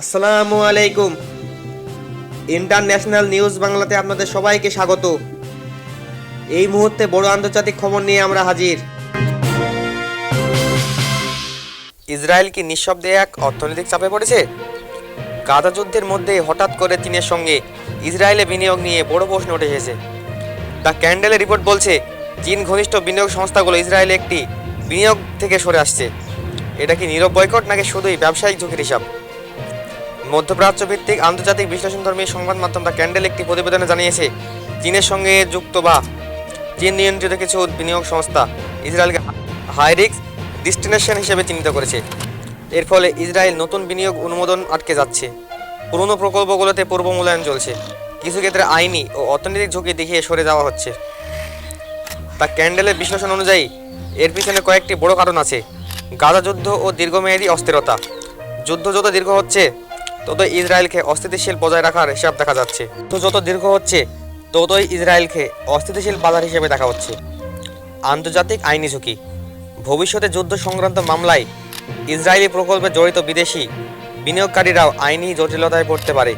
আসসালামু আলাইকুম। International news বাংলাতে আপনাদের সবাইকে স্বাগত। এই মুহূর্তে বড় আন্তর্জাতিক খবর নিয়ে আমরা হাজির। ইসরায়েল কি নিঃশব্দে এক অর্থনৈতিক চাপে পড়েছে? গাজা যুদ্ধের মধ্যে হঠাৎ করে চীনের সঙ্গে ইসরায়েলে বিনিয়োগ নিয়ে বড় প্রশ্ন উঠে এসেছে। দ্য ক্যান্ডেলের রিপোর্ট বলছে, চীন ঘনিষ্ঠ বিনিয়োগ সংস্থাগুলো ইসরায়েলে একটি বিনিয়োগ থেকে সরে আসছে। এটা কি নীরব বয়কট নাকি শুধুই ব্যবসায়িক ঝুঁকির হিসাব? মধ্যপ্রাচ্য ভিত্তিক আন্তর্জাতিক বিশ্লেষণধর্মী সংবাদ মাধ্যম দ্য ক্যান্ডেল একটি প্রতিবেদনে জানিয়েছে, চীনের সঙ্গে যুক্ত বা চীন নিয়ন্ত্রিত কিছু বিনিয়োগ সংস্থা ইসরায়েলকে হাই রিস্ক ডেস্টিনেশন হিসেবে চিহ্নিত করেছে। এর ফলে ইসরায়েল নতুন বিনিয়োগ অনুমোদন আটকে যাচ্ছে। পুরনো প্রকল্পগুলোতে পূর্ব মূল্যায়ন চলছে। কিছু ক্ষেত্রে আইনি ও অর্থনৈতিক ঝুঁকি দেখিয়ে সরে যাওয়া হচ্ছে। দ্য ক্যান্ডেলের বিশ্লেষণ অনুযায়ী এর পিছনে কয়েকটি বড় কারণ আছে। গাজা যুদ্ধ ও দীর্ঘমেয়াদী অস্থিরতা। যুদ্ধ যত দীর্ঘ হচ্ছে তত ইসরায়েলকে অস্থিতিশীল বজায় রাখার হিসাব দেখা যাচ্ছে। তো যত দীর্ঘ হচ্ছে ততই ইসরায়েলকে অস্থিতিশীল বাজার হিসেবে দেখা হচ্ছে। আন্তর্জাতিক আইনি ঝুঁকি। ভবিষ্যতে যুদ্ধ সংক্রান্ত মামলায় ইসরায়েলি প্রকল্পে জড়িত বিদেশি বিনিয়োগকারীরাও আইনি জটিলতায় পড়তে পারে।